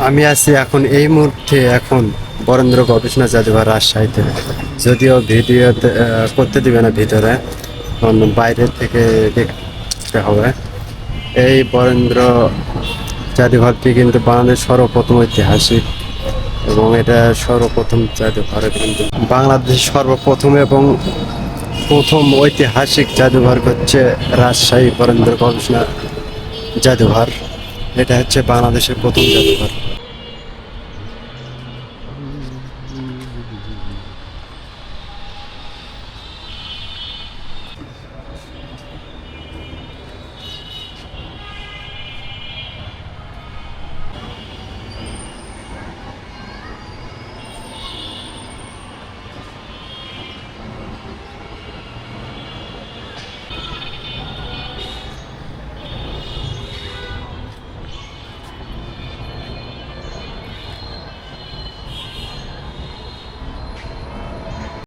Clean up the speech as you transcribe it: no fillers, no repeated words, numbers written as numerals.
আমি আছি এখন এই মুহূর্তে বরেন্দ্র গবেষণা জাদুঘর রাজশাহীতে। যদিও ভিডিও করতে দিবে না ভিতরে, কারণ বাইরে থেকে দেখতে হবে। এই বরেন্দ্র জাদুঘরটি কিন্তু বাংলাদেশ সর্বপ্রথম ঐতিহাসিক, এবং এটা সর্বপ্রথম জাদুঘর কিন্তু বাংলাদেশ সর্বপ্রথম এবং প্রথম ঐতিহাসিক জাদুঘর হচ্ছে রাজশাহী বরেন্দ্র গবেষণা জাদুঘর। এটা হচ্ছে বাংলাদেশের প্রথম জাদুঘর।